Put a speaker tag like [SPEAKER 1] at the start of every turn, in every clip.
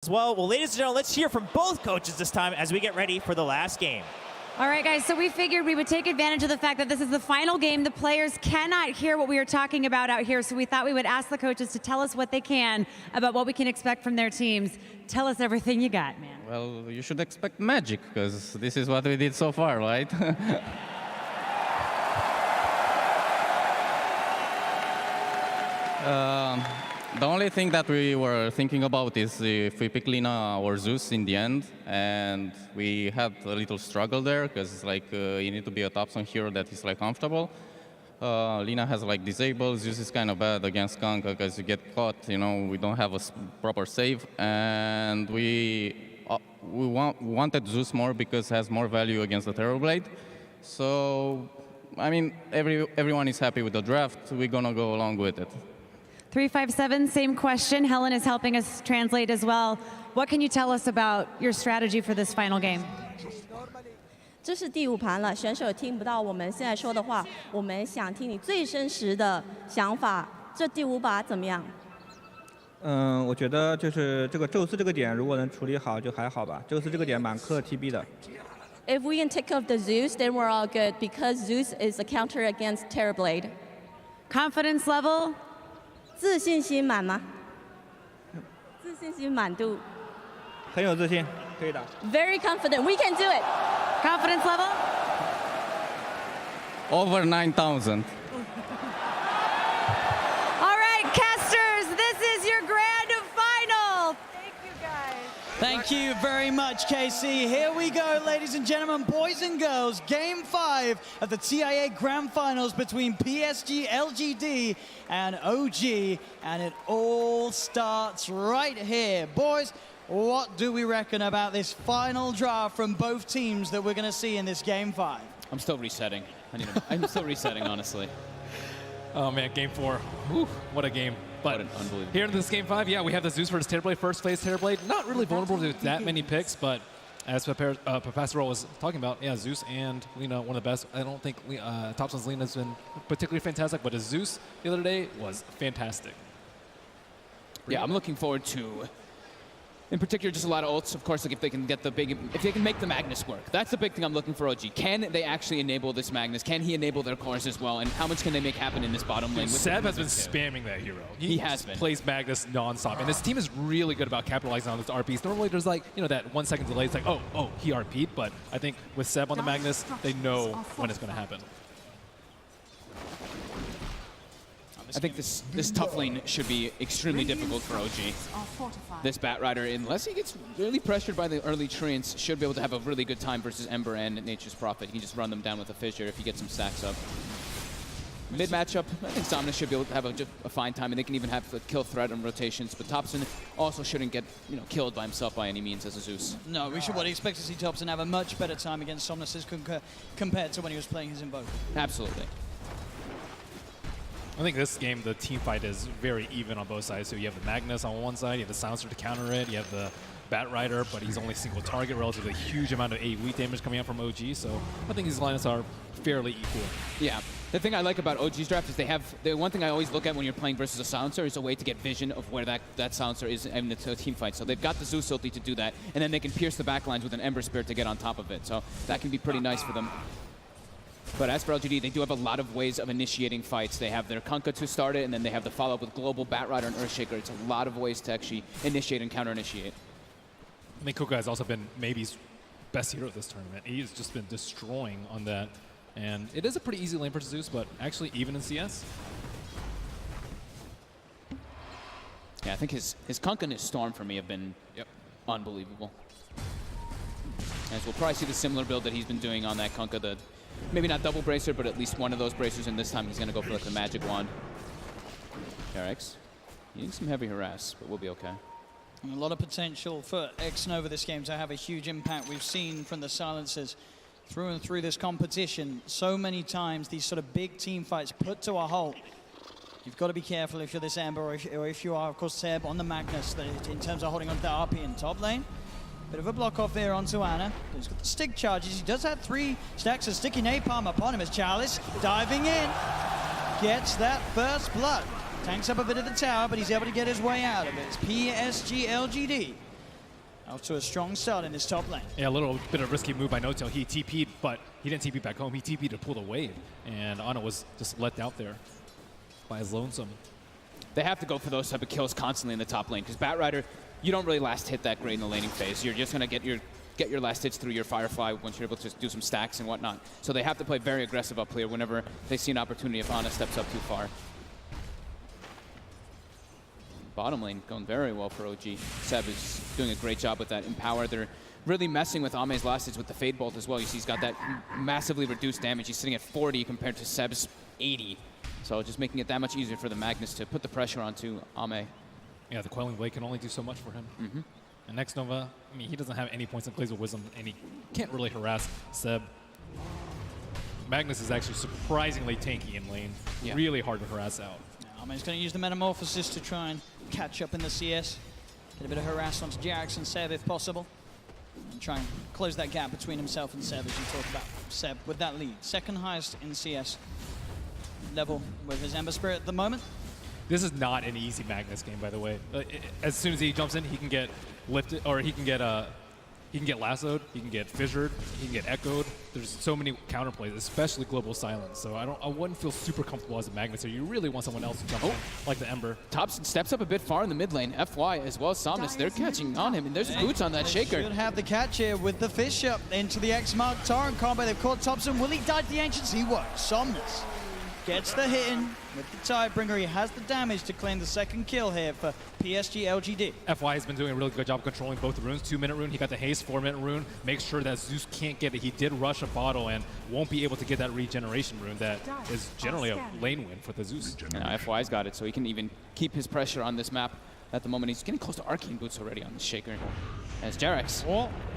[SPEAKER 1] as well. Well, ladies and gentlemen, let's hear from both coaches this time as we get ready for the last game.
[SPEAKER 2] All right, guys, so we figured we would take advantage of the fact that this is the final game. The players cannot hear what we are talking about out here, so we thought we would ask the coaches to tell us what they can about what we can expect from their teams. Tell us everything you got, man.
[SPEAKER 3] Well, you should expect magic, because this is what we did so far, right? The only thing that we were thinking about is if we pick Lina or Zeus in the end, and we had a little struggle there because it's like you need to be a top zone hero that is like comfortable. Lina has like disable, Zeus is kind of bad against Kanka because you get caught, you know, we don't have a proper save, and we wanted Zeus more because it has more value against the Terrorblade. So, I mean, everyone is happy with the draft, we're gonna go along with it.
[SPEAKER 2] 357, same question. Helen is helping us translate as well. What can you tell us about your strategy for this final game?
[SPEAKER 4] 这是第5盘了，选手听不到我们现在说的话，我们想听你最真实的想法。这第5把怎么样？
[SPEAKER 5] 我觉得就是这个宙斯这个点，如果能处理好就还好吧。宙斯这个点蛮克 TB 的。
[SPEAKER 4] If we can take off the Zeus, then we're all good because Zeus is a counter against Terrorblade.
[SPEAKER 2] Confidence level?
[SPEAKER 4] 自信心满吗？自信心满度。
[SPEAKER 5] 很有自信，可以的。
[SPEAKER 4] Very confident, we can do it.
[SPEAKER 2] Confidence level?
[SPEAKER 3] Over 9,000.
[SPEAKER 2] All right, casters, this is your grand final. Thank you, guys.
[SPEAKER 6] Thank you very much, Casey. Here we go, ladies and gentlemen, boys and girls. Game 5 of the TIA Grand Finals between PSG.LGD and OG. And it all starts right here. Boys, what do we reckon about this final draft from both teams that we're going to see in this Game 5?
[SPEAKER 7] I'm still resetting. I'm still resetting, honestly.
[SPEAKER 8] Oh, man, Game 4. Whew, what a game. But here in this Game 5, yeah, we have the Zeus versus Terrorblade, first phase Terrorblade. Not really vulnerable to that many picks, but as Professor was talking about, yeah, Zeus and Lina, one of the best. I don't think Top Zone's Lina has been particularly fantastic, but his Zeus the other day was fantastic.
[SPEAKER 7] Yeah, I'm looking forward to, in particular, just a lot of ults. Of course, like if they can get if they can make the Magnus work. That's the big thing I'm looking for, OG. Can they actually enable this Magnus? Can he enable their cores as well? And how much can they make happen in this bottom lane?
[SPEAKER 8] Seb has been spamming that hero.
[SPEAKER 7] He has been.
[SPEAKER 8] Plays Magnus nonstop. And this team is really good about capitalizing on those RPs. Normally there's like, you know, that 1 second delay. It's like, oh, he RP'd. But I think with Seb on the Magnus, they know when it's going to happen.
[SPEAKER 7] I think this tough lane should be extremely difficult for OG. This Batrider, unless he gets really pressured by the early treants, should be able to have a really good time versus Ember and Nature's Prophet. He can just run them down with a fissure if he gets some stacks up. Mid matchup, I think Somnus should be able to have a fine time, and they can even have the kill threat on rotations. But Thompson also shouldn't get killed by himself by any means as a Zeus.
[SPEAKER 6] No, we should expect to see Thompson have a much better time against Somnus compared to when he was playing his Invoker.
[SPEAKER 7] Absolutely.
[SPEAKER 8] I think this game, the team fight is very even on both sides. So you have the Magnus on one side, you have the Silencer to counter it, you have the Batrider, but he's only single target, relatively huge amount of AoE damage coming out from OG. So I think these lineups are fairly equal.
[SPEAKER 7] Yeah. The thing I like about OG's draft is they have, the one thing I always look at when you're playing versus a Silencer is a way to get vision of where that Silencer is in the team fight. So they've got the Zeus ulti to do that, and then they can pierce the backlines with an Ember Spirit to get on top of it. So that can be pretty nice for them. But as for LGD, they do have a lot of ways of initiating fights. They have their Kunkka to start it, and then they have the follow-up with Global, Batrider, and Earthshaker. It's a lot of ways to actually initiate and counter-initiate.
[SPEAKER 8] I mean, Kunkka has also been maybe's best hero this tournament. He's just been destroying on that. And it is a pretty easy lane for Zeus, but actually even in CS.
[SPEAKER 7] Yeah, I think his Kunkka and his Storm for me have been unbelievable. As we'll probably see the similar build that he's been doing on that Kunkka, maybe not double bracer, but at least one of those bracers, and this time he's going to go for like the magic wand. RX, needing some heavy harass, but we'll be okay.
[SPEAKER 6] And a lot of potential for Xnova this game to have a huge impact. We've seen from the silencers through and through this competition so many times these sort of big team fights put to a halt. You've got to be careful if you're this Ember or if you are, of course, Seb on the Magnus, in terms of holding on to the RP in top lane. Bit of a block off there onto Ana. He's got the stick charges. He does have 3 stacks of sticky napalm upon him as Chalice diving in. Gets that first blood. Tanks up a bit of the tower, but he's able to get his way out of it. It's PSG.LGD Off to a strong start in this top lane.
[SPEAKER 8] Yeah, a little bit of risky move by Notel. He TP'd, but he didn't TP back home. He TP'd to pull the wave, and Ana was just let out there by his lonesome.
[SPEAKER 7] They have to go for those type of kills constantly in the top lane, because Batrider, you don't really last hit that great in the laning phase. You're just going to get your last hits through your Firefly once you're able to just do some stacks and whatnot. So they have to play very aggressive up here whenever they see an opportunity if Ana steps up too far. Bottom lane going very well for OG. Seb is doing a great job with that Empower. They're really messing with Ame's last hits with the Fade Bolt as well. You see he's got that massively reduced damage. He's sitting at 40 compared to Seb's 80. So just making it that much easier for the Magnus to put the pressure onto Ame.
[SPEAKER 8] Yeah, the Quelling Blade can only do so much for him. And next Nova, I mean, he doesn't have any points in Clays of Wisdom, and he can't really harass Seb. Magnus is actually surprisingly tanky in lane. Yeah. Really hard to harass out.
[SPEAKER 6] Ame's going to use the Metamorphosis to try and catch up in the CS. Get a bit of harass onto Jarax and Seb if possible. And try and close that gap between himself and Seb as you talk about Seb with that lead. Second highest in CS level with his Ember Spirit at the moment.
[SPEAKER 8] This is not an easy Magnus game, by the way. As soon as he jumps in, he can get lifted, or he can get lassoed, he can get fissured, he can get echoed. There's so many counterplays, especially Global Silence. So I wouldn't feel super comfortable as a Magnus here. You really want someone else to jump in, like the Ember.
[SPEAKER 7] Thompson steps up a bit far in the mid lane. FY as well as Somnus, they're catching on him, and there's boots on that Shaker.
[SPEAKER 6] Should have the catch here with the fish up into the X-Mark Torrent combo. They've caught Thompson. Will he die to the Ancients? He won't. Somnus gets the hit in with the Tidebringer. He has the damage to claim the second kill here for PSG.LGD.
[SPEAKER 8] FY has been doing a really good job controlling both the runes. 2-minute rune, he got the haste. 4-minute rune, makes sure that Zeus can't get it. He did rush a bottle and won't be able to get that regeneration rune that is generally a lane win for the Zeus.
[SPEAKER 7] Now FY's got it, so he can even keep his pressure on this map. At the moment, he's getting close to Arcane Boots already on the Shaker. As Jarax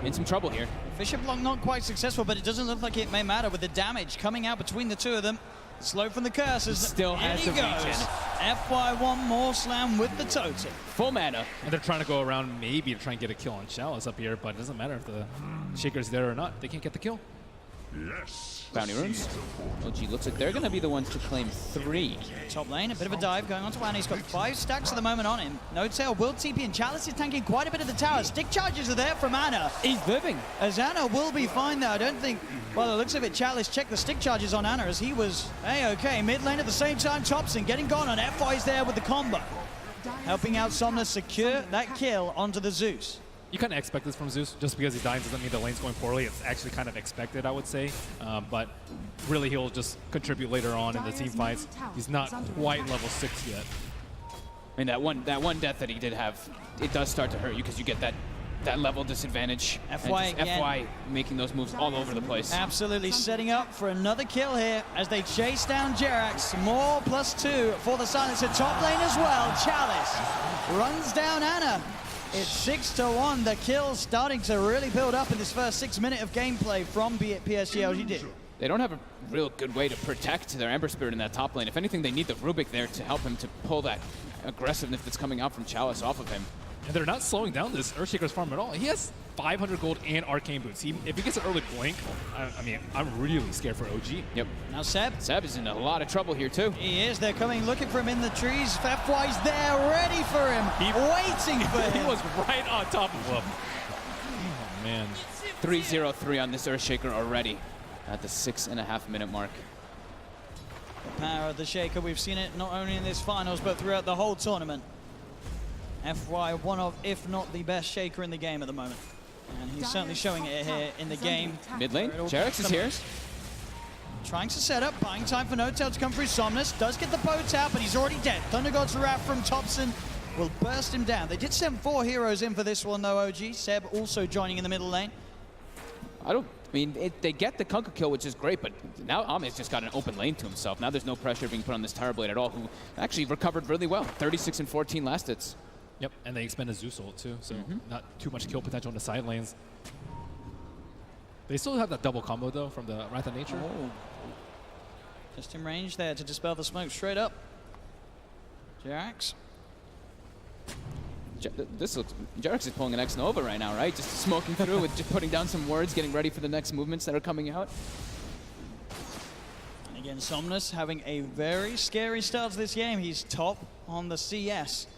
[SPEAKER 7] in some trouble here.
[SPEAKER 6] Fisher block not quite successful, but it doesn't look like it may matter with the damage coming out between the two of them. Slow from the curses.
[SPEAKER 7] Still has the region.
[SPEAKER 6] FY one more slam with the totem.
[SPEAKER 7] Full mana.
[SPEAKER 8] And they're trying to go around maybe to try and get a kill on Chalice up here, but it doesn't matter if the Shaker's there or not. They can't get the kill.
[SPEAKER 7] Bounty runes. OG looks like they're going to be the ones to claim 3.
[SPEAKER 6] Top lane, a bit of a dive going on to Ana. He's got 5 stacks at the moment on him. No tail, will TP, and Chalice is tanking quite a bit of the tower. Stick charges are there from Ana.
[SPEAKER 7] He's living.
[SPEAKER 6] As Ana will be fine there. I don't think, well, it looks of it, Chalice checked the stick charges on Ana as he was A-okay. Mid lane at the same time, Thompson getting gone on. FY's there with the combo. Helping out Somnus secure that kill onto the Zeus.
[SPEAKER 8] You kind of expect this from Zeus. Just because he dies doesn't mean the lane's going poorly. It's actually kind of expected, I would say. But really, he'll just contribute later on in the team fights. He's not quite level 6 yet.
[SPEAKER 7] I mean, that one death that he did have, it does start to hurt you because you get that level disadvantage. FY making those moves all over the place.
[SPEAKER 6] Absolutely setting up for another kill here as they chase down Jarax. More +2 for the Silencer. Top lane as well. Chalice runs down Ana. It's 6-1. The kills starting to really build up in this first 6 minutes of gameplay from PSG.LGD.
[SPEAKER 7] They don't have a real good way to protect their Ember Spirit in that top lane. If anything, they need the Rubik there to help him to pull that aggressiveness that's coming out from Chalice off of him.
[SPEAKER 8] And they're not slowing down this Earthshaker's farm at all. He has 500 gold and Arcane Boots. If he gets an early blink, I mean, I'm really scared for OG.
[SPEAKER 7] Yep.
[SPEAKER 6] Now Seb.
[SPEAKER 7] Seb is in a lot of trouble here too.
[SPEAKER 6] He is. They're coming looking for him in the trees. FY's there, ready for him, waiting for him.
[SPEAKER 8] He was right on top of him. Oh, man.
[SPEAKER 7] 3-0-3 on this Earthshaker already at the 6.5-minute mark.
[SPEAKER 6] The power of the Shaker, we've seen it not only in this finals, but throughout the whole tournament. FY, one of, if not the best Shaker in the game at the moment. And he's certainly showing it here in the game.
[SPEAKER 7] Mid lane, Jarax is here.
[SPEAKER 6] Trying to set up, buying time for No-Tail to come through. Somnus does get the boat out, but he's already dead. Thunder God's Wrath from Thompson will burst him down. They did send 4 heroes in for this one though, OG. Seb also joining in the middle lane.
[SPEAKER 7] I mean, they get the Kunkka kill, which is great, but now Ame's just got an open lane to himself. Now there's no pressure being put on this Terrorblade at all, who actually recovered really well. 36 and 14 last hits.
[SPEAKER 8] Yep, and they expended Zeus ult too, so not too much kill potential in the side lanes. They still have that double combo though from the Wrath of Nature.
[SPEAKER 6] Oh. Just in range there to dispel the smoke straight up. Jarax.
[SPEAKER 7] Jarax is pulling an X-Nova right now, right? Just smoking through with just putting down some words, getting ready for the next movements that are coming out.
[SPEAKER 6] And again, Somnus having a very scary start to this game. He's top on the CS.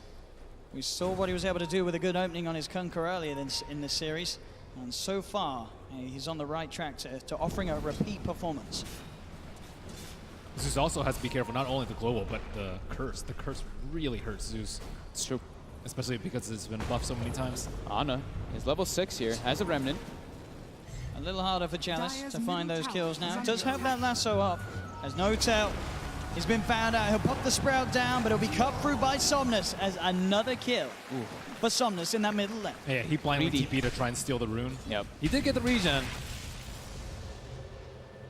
[SPEAKER 6] We saw what he was able to do with a good opening on his Kunkka earlier in this series. And so far, he's on the right track to offering a repeat performance.
[SPEAKER 8] Zeus also has to be careful, not only the global, but the curse. The curse really hurts Zeus.
[SPEAKER 7] It's true.
[SPEAKER 8] Especially because it's been buffed so many times.
[SPEAKER 7] Ana is level 6 here, has a Remnant.
[SPEAKER 6] A little harder for Chalice to find those kills now. Does have that lasso up. Has no tail. He's been found out. He'll pop the Sprout down, but he'll be cut through by Somnus as another kill for Somnus in that middle lane.
[SPEAKER 8] Yeah, he blindly TP to try and steal the rune.
[SPEAKER 7] Yep.
[SPEAKER 8] He did get the regen.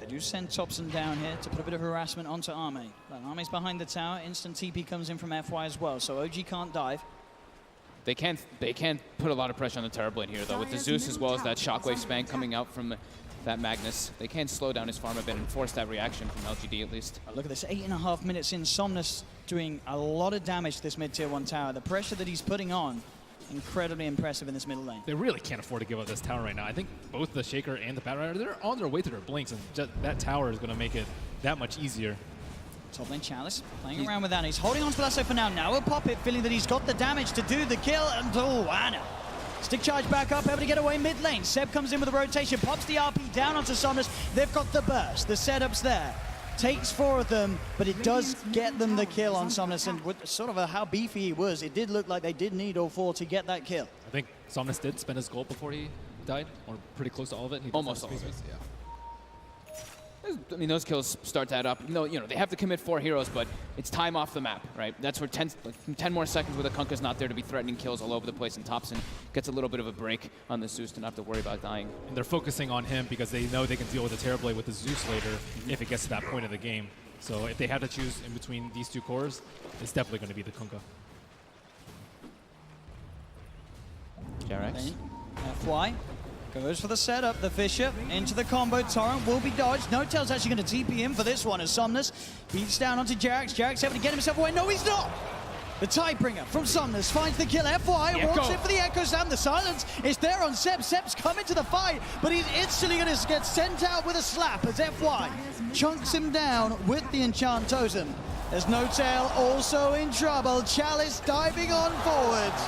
[SPEAKER 6] They do send Thompson down here to put a bit of harassment onto Arme. But Arme's behind the tower. Instant TP comes in from FY as well, so OG can't dive.
[SPEAKER 7] They can't put a lot of pressure on the Terrorblade here, though. With the Zeus as well as that Shockwave span coming out from that Magnus, they can slow down his farm a bit and force that reaction from LGD at least.
[SPEAKER 6] Look at this, 8.5 minutes in. Somnus doing a lot of damage to this mid-tier 1 tower. The pressure that he's putting on, incredibly impressive in this middle lane.
[SPEAKER 8] They really can't afford to give up this tower right now. I think both the Shaker and the Batrider, they're on their way to their blinks, and just that tower is going to make it that much easier.
[SPEAKER 6] Top lane Chalice playing around with that. He's holding on to Lasso for now. Now he'll pop it, feeling that he's got the damage to do the kill. And oh, Ana. Stick charge back up, able to get away mid lane. Seb comes in with a rotation, pops the RP down onto Somnus. They've got the burst. The setup's there. Takes 4 of them, but it does get them the kill on Somnus. And with sort of how beefy he was, it did look like they did need all 4 to get that kill.
[SPEAKER 8] I think Somnus did spend his gold before he died, or pretty close to all of it.
[SPEAKER 7] Almost all of it, yeah. I mean, those kills start to add up. No, you know, they have to commit 4 heroes, but it's time off the map, right? That's where 10 more seconds where the Kunkka's not there to be threatening kills all over the place, and Thompson gets a little bit of a break on the Zeus to not have to worry about dying.
[SPEAKER 8] And they're focusing on him because they know they can deal with the Terrorblade with the Zeus later if it gets to that point of the game. So if they had to choose in between these 2 cores, it's definitely going to be the Kunkka.
[SPEAKER 7] JRX.
[SPEAKER 6] FY goes for the setup. The Fisher into the combo. Torrent will be dodged. No Tail's actually going to TP in for this one as Somnus beats down onto JRX. JRX able to get himself away. No, he's not. The Tidebringer from Somnus finds the kill. FY walks in for the Echo Slam. The silence is there on Seb. Seb's coming to the fight, but he's instantly going to get sent out with a slap as FY chunks him down with the Enchant Totem. There's No Tail also in trouble. Chalice diving on forwards.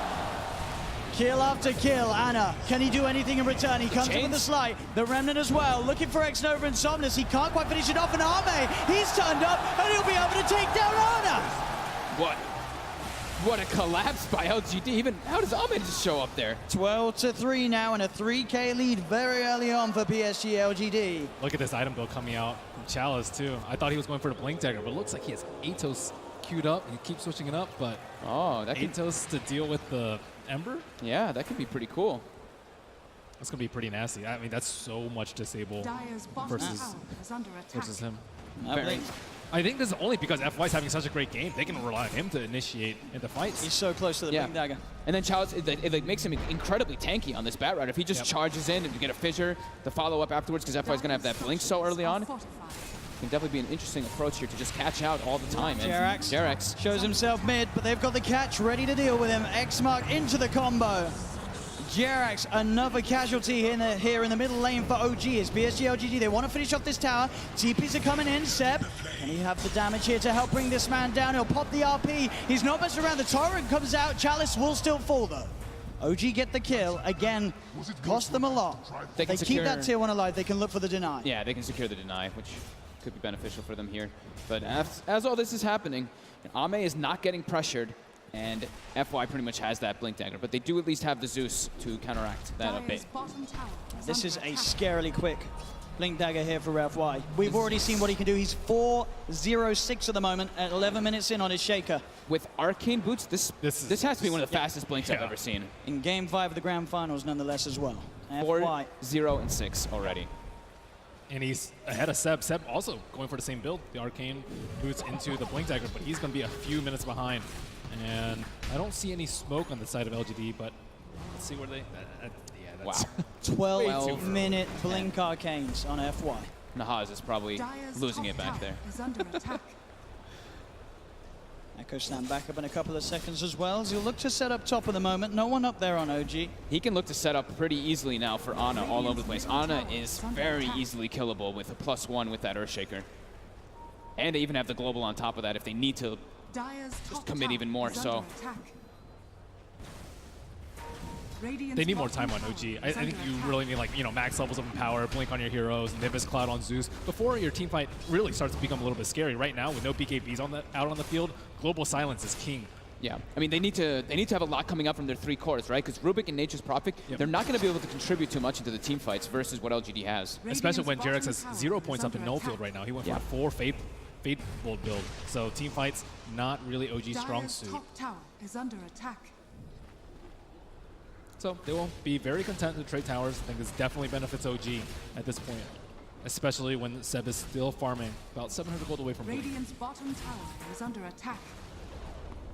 [SPEAKER 6] Kill after kill. Ana, can he do anything in return? He comes in with the slide. The Remnant as well, looking for X-Nova and Somnus. He can't quite finish it off, and Arme, he's turned up, and he'll be able to take down Ana.
[SPEAKER 7] What a collapse by LGD. Even, how does Arme just show up there?
[SPEAKER 6] 12-3 now, and a 3K lead very early on for PSG.LGD.
[SPEAKER 8] Look at this item build coming out from Chalice, too. I thought he was going for the Blink Dagger, but it looks like he has Atos queued up. He keeps switching it up, but Atos to deal with the Ember?
[SPEAKER 7] Yeah, that could be pretty cool.
[SPEAKER 8] That's going to be pretty nasty. I mean, that's so much disable versus him. I think this is only because FY's having such a great game. They can rely on him to initiate into fights.
[SPEAKER 6] He's so close to the Blink Dagger.
[SPEAKER 7] And then Chalice, it makes him incredibly tanky on this Batrider. If he just charges in and you get a fissure, the follow-up afterwards, because FY's going to have that Blink so early on, can definitely be an interesting approach here to just catch out all the time. JRX
[SPEAKER 6] shows himself mid, but they've got the catch ready to deal with him. X-Mark into the combo. JRX, another casualty here in the middle lane for OG. It's PSG.LGD. They want to finish off this tower. TPs are coming in. Seb, can he have the damage here to help bring this man down? He'll pop the RP. He's not messing around. The torrent comes out. Chalice will still fall, though. OG get the kill. Again, cost them a lot. They keep that tier 1 alive. They can look for the deny.
[SPEAKER 7] Yeah, they can secure the deny, which could be beneficial for them here. But as all this is happening, Arme is not getting pressured, and FY pretty much has that Blink Dagger, but they do at least have the Zeus to counteract that a bit.
[SPEAKER 6] This is a scarily quick Blink Dagger here for FY. We've already seen what he can do. He's 4-0-6 at the moment at 11 minutes in on his Shaker.
[SPEAKER 7] With Arcane Boots, this has to be one of the fastest Blinks I've ever seen.
[SPEAKER 6] In Game 5 of the Grand Finals, nonetheless, as well.
[SPEAKER 7] 4-0-6 already.
[SPEAKER 8] And he's ahead of Seb. Seb also going for the same build, the Arcane Boots into the Blink Dagger, but he's going to be a few minutes behind. And I don't see any smoke on the side of LGD, but let's see where they...
[SPEAKER 7] wow.
[SPEAKER 6] 12-minute Blink Arcanes on FY.
[SPEAKER 7] Nahaz is probably losing it back there.
[SPEAKER 6] Echo Slam back up in a couple of seconds as well, as he'll look to set up top at the moment. No one up there on OG.
[SPEAKER 7] He can look to set up pretty easily now for Ana all over the place. Ana is very easily killable with a +1 with that Earthshaker. And they even have the global on top of that if they need to just commit even more. So
[SPEAKER 8] they need more time on OG. I think you really need, like, max levels of power, blink on your heroes, Nimbus Cloud on Zeus before your team fight really starts to become a little bit scary. Right now, with no BKBs out on the field, global silence is king.
[SPEAKER 7] Yeah, I mean, they need to have a lot coming up from their 3 cores, right? Because Rubik and Nature's Prophet, they're not going to be able to contribute too much into the team fights versus what LGD has.
[SPEAKER 8] Especially when Jerax has 0 points up in no field right now. He went for a 4 Fate Bolt build. So team fights, not really OG's strong suit.
[SPEAKER 9] Top tower is under attack.
[SPEAKER 8] So they will be very content to trade towers. I think this definitely benefits OG at this point, especially when Seb is still farming about 700 gold away from blue.
[SPEAKER 9] Radiant's bottom tower is under attack.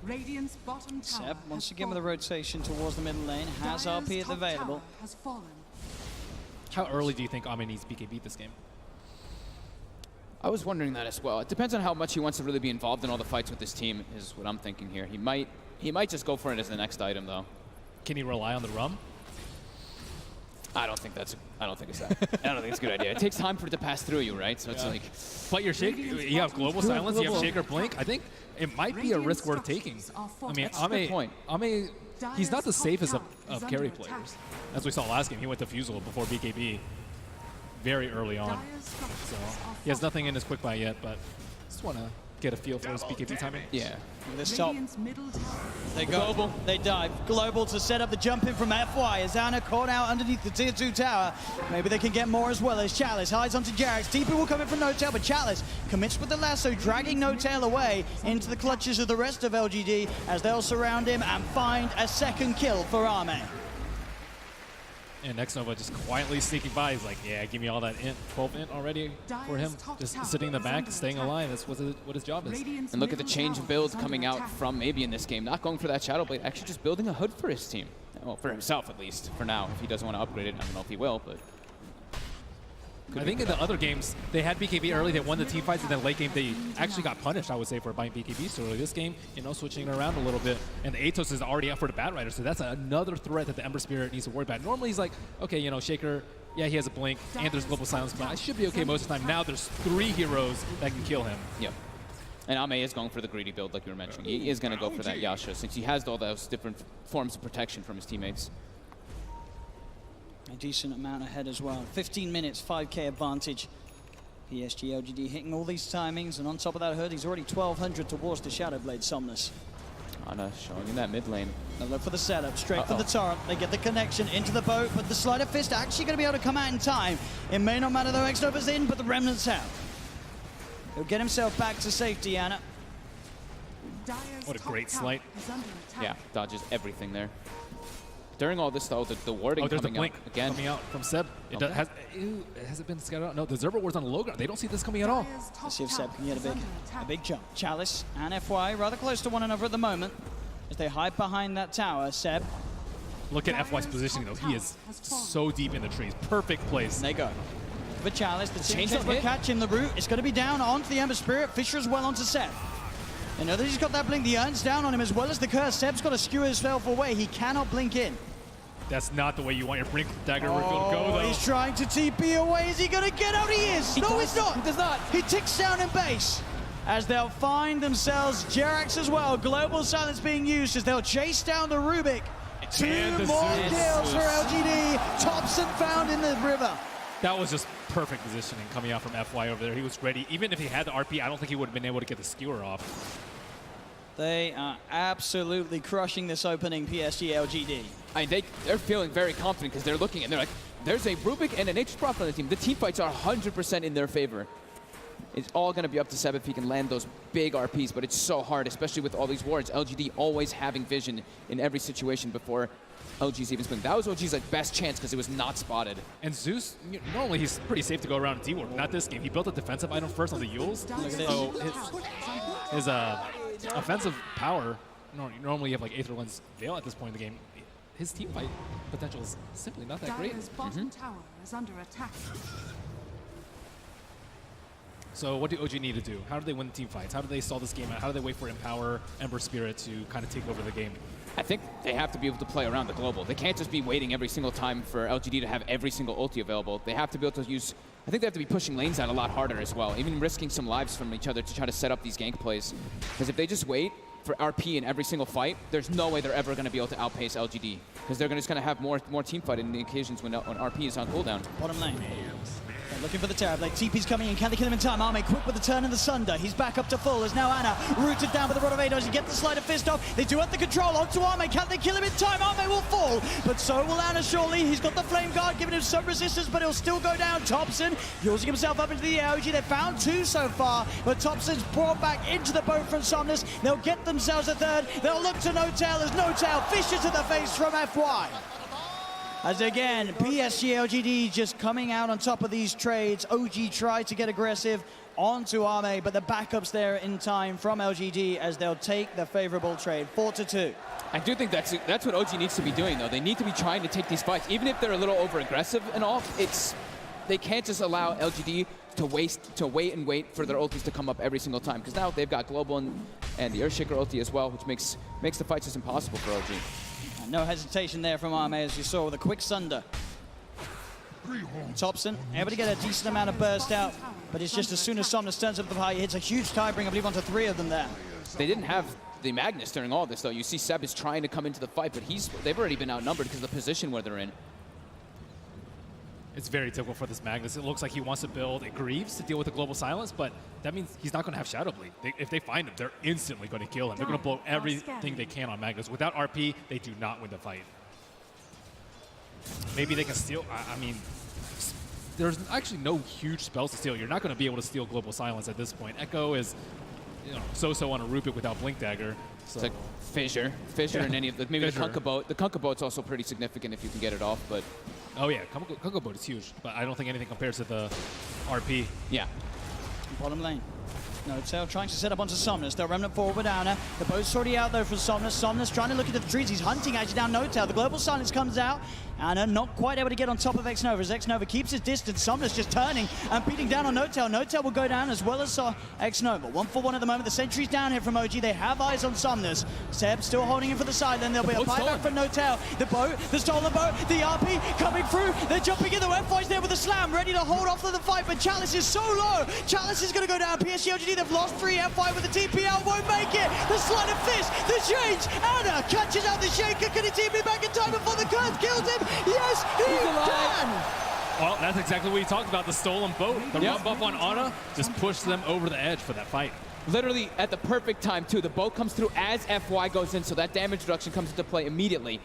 [SPEAKER 9] Radiant's bottom tower
[SPEAKER 6] Seb, once again with a rotation towards the middle lane, has RP available.
[SPEAKER 9] Has fallen.
[SPEAKER 8] How early do you think Ame needs BKB this game?
[SPEAKER 7] I was wondering that as well. It depends on how much he wants to really be involved in all the fights with his team, is what I'm thinking here. He might just go for it as the next item, though.
[SPEAKER 8] Can he rely on the rum?
[SPEAKER 7] I don't think it's a good idea. It takes time for it to pass through you, right? So it's like.
[SPEAKER 8] But your you have global silence, you have Shaker Blink. I think it might be a risk worth taking. I mean, Ame, he's not the safest of carry players. As we saw last game, he went to Fusel before BKB very early on. So he has nothing in his quick buy yet, but just want to get a feel for his BKB timing.
[SPEAKER 7] Yeah.
[SPEAKER 6] This top. They go. They dive. Global to set up the jump in from FY. As Anna caught out underneath the tier 2 tower. Maybe they can get more as well as Chalice hides onto Jerax. TP will come in from No Tail, but Chalice commits with the lasso, dragging No Tail away into the clutches of the rest of LGD as they'll surround him and find a second kill for Ame.
[SPEAKER 8] And Nexnova just quietly sneaking by. He's like, yeah, give me all that int, 12 int already for him. Just sitting in the back, staying alive. That's what his job is.
[SPEAKER 7] And look at the change of builds coming out from maybe in this game. Not going for that Shadow Blade, actually just building a hood for his team. Well, for himself at least, for now. If he doesn't want to upgrade it, I don't know if he will, but...
[SPEAKER 8] I think in the other games, they had BKB early, they won the team fights, and then late game, they actually got punished, I would say, for buying BKB so early. This game, switching it around a little bit, and the Atos is already up for the Bat Rider, so that's another threat that the Ember Spirit needs to worry about. Normally, he's like, okay, Shaker, yeah, he has a blink, and there's global silence, but I should be okay most of the time. Now there's 3 heroes that can kill him.
[SPEAKER 7] Yep. And Ame is going for the greedy build, like you were mentioning. He is going to go for that Yasha, since he has all those different forms of protection from his teammates.
[SPEAKER 6] A decent amount ahead as well. 15 minutes, 5k advantage. PSG.LGD hitting all these timings, and on top of that hood, he's already 1200 towards the Shadowblade Somnus.
[SPEAKER 7] Ana showing in that mid lane.
[SPEAKER 6] They'll look for the setup, straight for the torrent. They get the connection into the boat, but the Sleight of Fist actually going to be able to come out in time. It may not matter though, Xnova's in, but the Remnants out. He'll get himself back to safety, Ana.
[SPEAKER 8] What a great sleight.
[SPEAKER 7] Yeah, dodges everything there. During all this, though, the warding coming out again.
[SPEAKER 8] Coming out from Seb. Has it been scattered out? No, the Zerber ward's on the low ground. They don't see this coming at all.
[SPEAKER 6] Let's see if Seb can get a big jump. Chalice and FY rather close to one another at the moment as they hide behind that tower. Seb.
[SPEAKER 8] Look at FY's positioning, though. He is so deep in the trees. Perfect place.
[SPEAKER 6] And they go. For Chalice, the change will catch him. The root is going to be down onto the Ember Spirit. Fisher as well onto Seb. You know that he's got that blink. The Urn's down on him as well as the curse. Seb's got to skewer himself away. He cannot blink in.
[SPEAKER 8] That's not the way you want your Blink Dagger refill to go, though.
[SPEAKER 6] He's trying to TP away. Is he going to get out? He is. No, he's not.
[SPEAKER 7] He does not.
[SPEAKER 6] He ticks down in base as they'll find themselves Jerax as well. Global silence being used as they'll chase down the Rubik. 2 more kills for LGD. Thompson found in the river.
[SPEAKER 8] That was just perfect positioning coming out from FY over there. He was ready. Even if he had the RP, I don't think he would have been able to get the skewer off.
[SPEAKER 6] They are absolutely crushing this opening PSG.LGD.
[SPEAKER 7] I mean, they're feeling very confident because they're looking and they're like, there's a Rubik and an Nature's Prophet on the team. The team fights are 100% in their favor. It's all going to be up to Seb if he can land those big RPs, but it's so hard, especially with all these wards. LGD always having vision in every situation before LG's even split. That was OG's best chance because it was not spotted.
[SPEAKER 8] And Zeus, normally he's pretty safe to go around D-Ward. Not this game. He built a defensive item first on the Yules. So his offensive power, normally you have like Aether Lens Veil at this point in the game. His team fight potential is simply not that great.
[SPEAKER 9] Bottom tower is under attack.
[SPEAKER 8] So what do OG need to do? How do they win the team fights? How do they stall this game out? How do they wait for Empower, Ember Spirit to kind of take over the game?
[SPEAKER 7] I think they have to be able to play around the global. They can't just be waiting every single time for LGD to have every single ulti available. They have to be able to use... I think they have to be pushing lanes out a lot harder as well, even risking some lives from each other to try to set up these gank plays. Because if they just wait, for RP in every single fight, there's no way they're ever going to be able to outpace LGD because they're just going to have more team fight in the occasions when RP is on cooldown.
[SPEAKER 6] Bottom lane. They're looking for the Terrorblade. TP's coming in. Can they kill him in time? Arme quick with the turn and the Sunder. He's back up to full as now Ana rooted down with the Rod of Ados. You get the Sleight of Fist off. They do have the control onto Arme. Can they kill him in time? Arme will fall, but so will Ana surely. He's got the Flame Guard giving him some resistance, but he'll still go down. Thompson using himself up into the air. OG, they've found 2 so far, but Thompson's brought back into the boat from Somnus. They'll get themselves a third. They'll look to No-Tail as No-Tail fishes to the face from FY. As again, PSG.LGD just coming out on top of these trades. OG tried to get aggressive onto Arme, but the backup's there in time from LGD as they'll take the favorable trade. 4-2.
[SPEAKER 7] I do think that's what OG needs to be doing, though. They need to be trying to take these fights, even if they're a little over-aggressive and all. They can't just allow LGD to wait and wait for their ultis to come up every single time, because now they've got Global and the Earthshaker ulti as well, which makes the fights just impossible for OG.
[SPEAKER 6] No hesitation there from Arme, as you saw, with a quick Sunder. Thompson able to get a decent amount of burst out, but it's just as soon as Somnus turns up the high, he hits a huge tie-bring, I believe, onto 3 of them there.
[SPEAKER 7] They didn't have the Magnus during all this, though. You see Seb is trying to come into the fight, but they've already been outnumbered because of the position where they're in.
[SPEAKER 8] It's very typical for this Magnus. It looks like he wants to build a Greaves to deal with the global silence, but that means he's not going to have Shadow Blade. If they find him, they're instantly going to kill him. They're going to blow everything they can on Magnus. Without RP, they do not win the fight. Maybe they can steal. I mean, there's actually no huge spells to steal. You're not going to be able to steal global silence at this point. Echo is, so-so on a Rupik without Blink Dagger. So.
[SPEAKER 7] It's like Fissure and any of the, maybe Fissure. The Kunkka Boat. The Kunkka Boat's also pretty significant if you can get it off, but.
[SPEAKER 8] Oh yeah, Kunkka Boat is huge, but I don't think anything compares to the RP.
[SPEAKER 7] Yeah.
[SPEAKER 6] Bottom lane. No-Tail trying to set up onto Somnus. They'll remnant forward with Ana. The boat's already out there for Somnus. Somnus trying to look into the trees. He's hunting actually down No-Tail. The global silence comes out. Ana not quite able to get on top of X-Nova as X-Nova keeps his distance. Somnus just turning and beating down on No-Tail. No-Tail will go down as well as X-Nova. 1-for-1 at the moment. The sentry's down here from OG. They have eyes on Somnus. Seb still holding him for the side. Then there'll be a buyback for No-Tail. The boat, the stolen boat, the RP coming through. They're jumping in. The FY's there with a slam, ready to hold off of the fight, but Chalice is so low. Chalice is going to go down. PSG.LGD, they've lost 3. FY with the TPL won't make it. The Sleight of Fist, the change. Ana catches out the Shaker. Can he TP back in time before the curve kills him? Yes, he can.
[SPEAKER 8] Well, that's exactly what you talked about, the stolen boat. The run buff on Ana just pushed them over the edge for that fight.
[SPEAKER 7] Literally at the perfect time, too. The boat comes through as FY goes in, so that damage reduction comes into play immediately.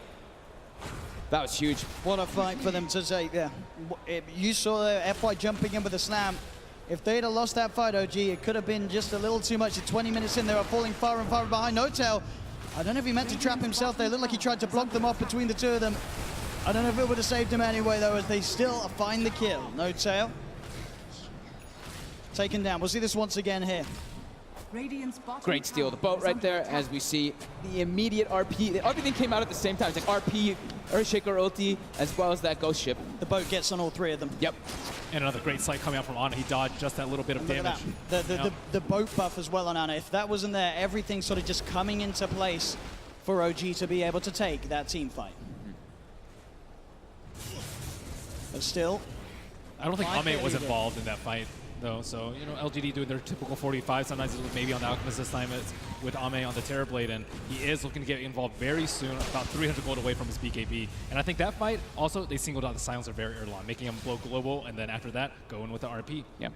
[SPEAKER 7] That was huge.
[SPEAKER 6] What a fight for them to take there. You saw FY jumping in with a slam. If they'd have lost that fight, OG, it could have been just a little too much. At 20 minutes in, they were falling far and far behind. No-Tail, I don't know if he meant to trap himself there. It looked like he tried to block them off between the 2 of them. I don't know if it would have saved him anyway, though, as they still find the kill. No-Tail taken down. We'll see this once again here.
[SPEAKER 7] Great steal of the boat right there, as we see the immediate RP. Everything came out at the same time. It's like RP, Earthshaker ulti, as well as that ghost ship.
[SPEAKER 6] The boat gets on all 3 of them.
[SPEAKER 7] Yep.
[SPEAKER 8] And another great sight coming out from Ana. He dodged just that little bit of damage.
[SPEAKER 6] The boat buff as well on Ana. If that wasn't there, everything sort of just coming into place for OG to be able to take that team fight. But still,
[SPEAKER 8] I don't think Ame was involved in that fight, though. So, LGD doing their typical 45. Sometimes it's maybe on the Alchemist this time. It's with Ame on the Terrorblade, and he is looking to get involved very soon, about 300 gold away from his BKB. And I think that fight, also, they singled out the Silencer very early on, making him blow global, and then after that, going with the RP.
[SPEAKER 7] Yeah.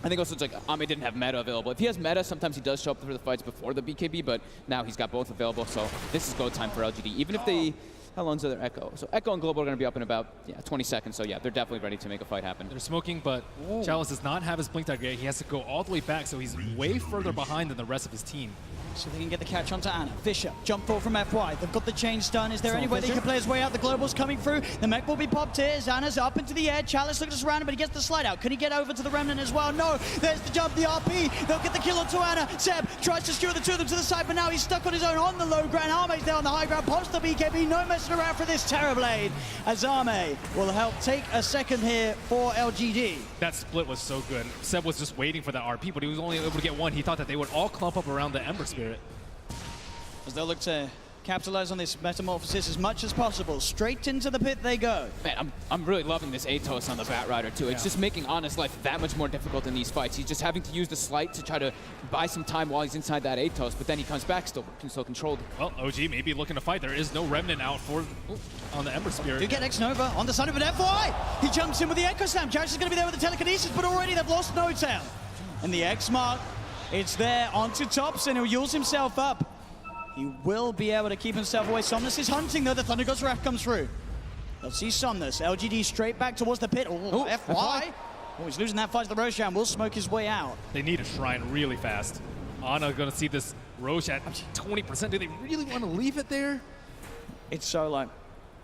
[SPEAKER 7] I think also it's like Ame didn't have meta available. If he has meta, sometimes he does show up for the fights before the BKB, but now he's got both available, so this is go time for LGD. Even if they... How long's their Echo? So Echo and Global are going to be up in about 20 seconds. So yeah, they're definitely ready to make a fight happen.
[SPEAKER 8] They're smoking, but Chalice does not have his Blink Dagger yet. He has to go all the way back, so he's way further behind than the rest of his team.
[SPEAKER 6] So they can get the catch onto Ana. Fisher, jump forward from FY. They've got the chain stun. Is there any way they can play his way out? The Global's coming through. The mech will be popped here. Ana's up into the air. Chalice looks around him, but he gets the slide out. Can he get over to the Remnant as well? No. There's the jump, the RP. They'll get the kill onto Ana. Seb tries to skewer the 2 of them to the side, but now he's stuck on his own on the low ground. Arme's there on the high ground. Pops the BKB. No messing around for this Terrorblade. As Arme will help take a second here for LGD.
[SPEAKER 8] That split was so good. Seb was just waiting for that RP, but he was only able to get one. He thought that they would all clump up around the Ember Spirit.
[SPEAKER 6] As they'll look to capitalize on this metamorphosis as much as possible. Straight into the pit they go.
[SPEAKER 7] Man, I'm really loving this Atos on the Bat Rider too. It's just making Ana's life that much more difficult in these fights. He's just having to use the slight to try to buy some time while he's inside that Atos, but then he comes back still controlled.
[SPEAKER 8] Well, OG may be looking to fight. There is no Remnant out for on the Ember Spirit.
[SPEAKER 6] Do get X-Nova on the side of an FY. He jumps in with the Echo Slam. Jarix is going to be there with the telekinesis, but already they've lost No Tail. And the X mark, it's there onto Thompson, who yules himself up. He will be able to keep himself away. Somnus is hunting, though. The Thunder Ghost Wrath comes through. Let's see Somnus. LGD straight back towards the pit. Oh, FY. Oh, he's losing that fight to the Roshan. Will smoke his way out.
[SPEAKER 8] They need a shrine really fast. Ana going to see this Roche at 20%. Do they really want to leave it there?
[SPEAKER 6] It's solo.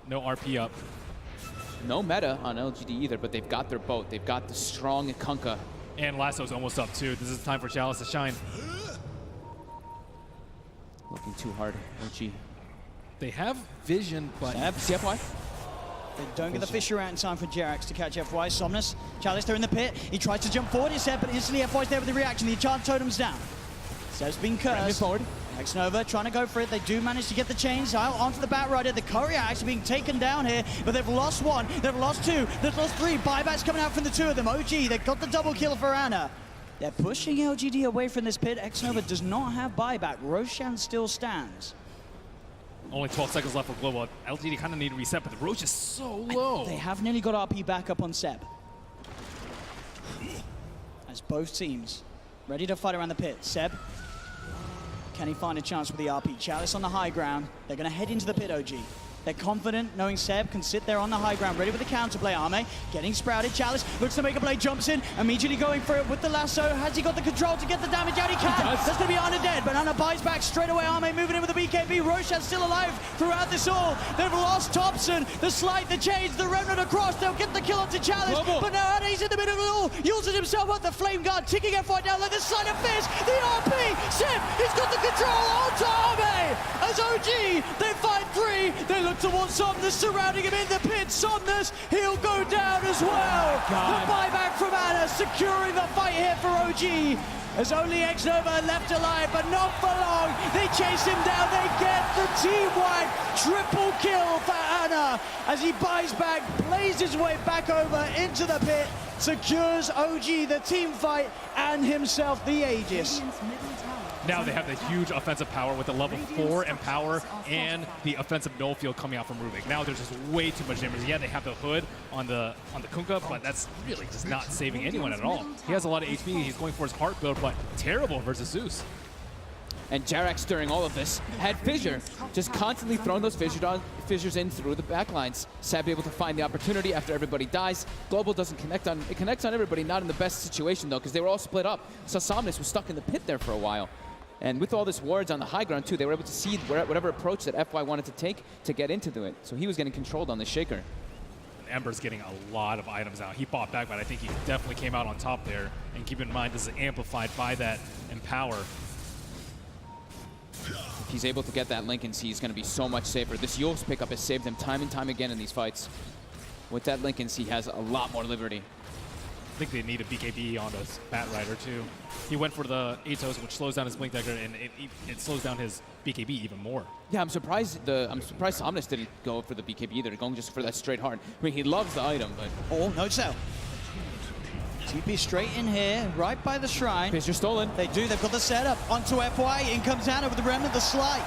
[SPEAKER 8] No RP up.
[SPEAKER 7] No meta on LGD either, but they've got their boat. They've got the strong Kunkka.
[SPEAKER 8] And Lasso's almost up too. This is time for Chalice to shine.
[SPEAKER 7] Looking too hard, OG.
[SPEAKER 8] They have vision, but...
[SPEAKER 7] CFY?
[SPEAKER 6] They don't get the Fisher out in time for Jarix to catch FY. Somnus, Chalice there in the pit. He tries to jump forward, but instantly FY's there with the reaction. The Enchant Totem's down. Seb's been cursed.
[SPEAKER 7] Forward.
[SPEAKER 6] X-Nova trying to go for it. They do manage to get the chains out onto the Bat Rider. The Courier actually being taken down here, but they've lost one, they've lost two, they've lost three. Buybacks coming out from the two of them. OG, they've got the double kill for Ana. They're pushing LGD away from this pit. X-Nova does not have buyback. Roshan still stands.
[SPEAKER 8] Only 12 seconds left for Global. LGD kind of need to reset, but the Roche is so low.
[SPEAKER 6] They have nearly got RP back up on Seb. As both teams ready to fight around the pit. Seb, can he find a chance with the RP? Chalice on the high ground. They're going to head into the pit, OG. They're confident, knowing Seb can sit there on the high ground, ready with the counterplay. Arme getting sprouted. Chalice looks to make a play, jumps in, immediately going for it with the lasso. Has he got the control to get the damage out? He can. That's going to be Ana dead, but Ana buys back straight away. Arme moving in with the BKB. Roshan's still alive throughout this all. They've lost Thompson, the slight, the change, the remnant across. They'll get the kill onto Chalice, but now Ana's in the middle of it all. Uses himself up the flame guard, ticking FY down like the sign of fist. The RP, Seb, he's got the control onto Arme. As OG, they fight three. They look towards Somnus, surrounding him in the pit. Somnus, he'll go down as well. The buyback from Ana, securing the fight here for OG. As only X-Nova left alive, but not for long. They chase him down, they get the team-wide triple kill for Ana. As he buys back, plays his way back over into the pit, secures OG the team fight and himself the Aegis.
[SPEAKER 8] Now they have the huge offensive power with the level 4 empower and the offensive null field coming out from Rubik. Now there's just way too much damage. Yeah, they have the hood on the Kunkka, but that's really just not saving anyone at all. He has a lot of HP. He's going for his heart build, but terrible versus Zeus.
[SPEAKER 7] And Jarix during all of this had Fissure, just constantly throwing those fissures in through the backlines. Seb able to find the opportunity after everybody dies. Global doesn't connect on, it connects on everybody, not in the best situation though, because they were all split up. So Somnus was stuck in the pit there for a while. And with all this wards on the high ground too, they were able to see whatever approach that FY wanted to take to get into it. So he was getting controlled on the Shaker.
[SPEAKER 8] Ember's getting a lot of items out. He fought back, but I think he definitely came out on top there. And keep in mind, this is amplified by that Empower.
[SPEAKER 7] If he's able to get that Linken's, he's going to be so much safer. This Yule's pickup has saved him time and time again in these fights. With that Linken's, he has a lot more liberty.
[SPEAKER 8] I think they need a BKB on this Bat Rider too. He went for the Atos, which slows down his Blink Dagger, and it slows down his BKB even more.
[SPEAKER 7] Yeah, I'm surprised Somnus didn't go for the BKB either, going just for that straight hard. I mean, he loves the item, but...
[SPEAKER 6] Oh, no cell. TP straight in here, right by the shrine.
[SPEAKER 7] Fissure stolen.
[SPEAKER 6] They do, they've got the setup. Onto FY, in comes Ana with the remnant, the slide.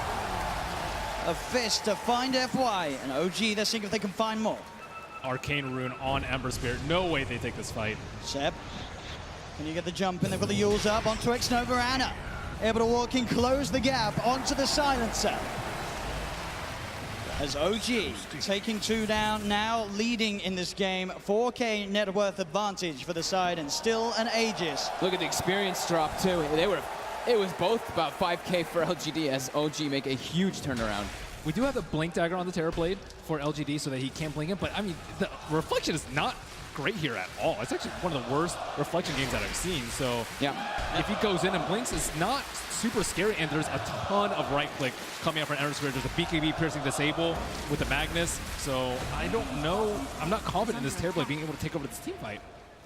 [SPEAKER 6] A fist to find FY, and OG, they're seeing if they can find more.
[SPEAKER 8] Arcane Rune on Ember Spirit. No way they take this fight.
[SPEAKER 6] Seb, can you get the jump in? They've got the Yules up onto X-Nova. Ana able to walk in, close the gap onto the silencer. As OG taking two down, now leading in this game. 4K net worth advantage for the side, and still an Aegis.
[SPEAKER 7] Look at the experience drop too. It was both about 5K for LGD as OG make a huge turnaround.
[SPEAKER 8] We do have the Blink Dagger on the Terrorblade for LGD so that he can't blink it, but I mean, the reflection is not great here at all. It's actually one of the worst reflection games that I've seen, so
[SPEAKER 7] yeah,
[SPEAKER 8] if he goes in and blinks, it's not super scary, and there's a ton of right click coming up from Ember Spirit. There's a BKB piercing disable with the Magnus, so I don't know. I'm not confident in this Terrorblade being able to take over this team fight.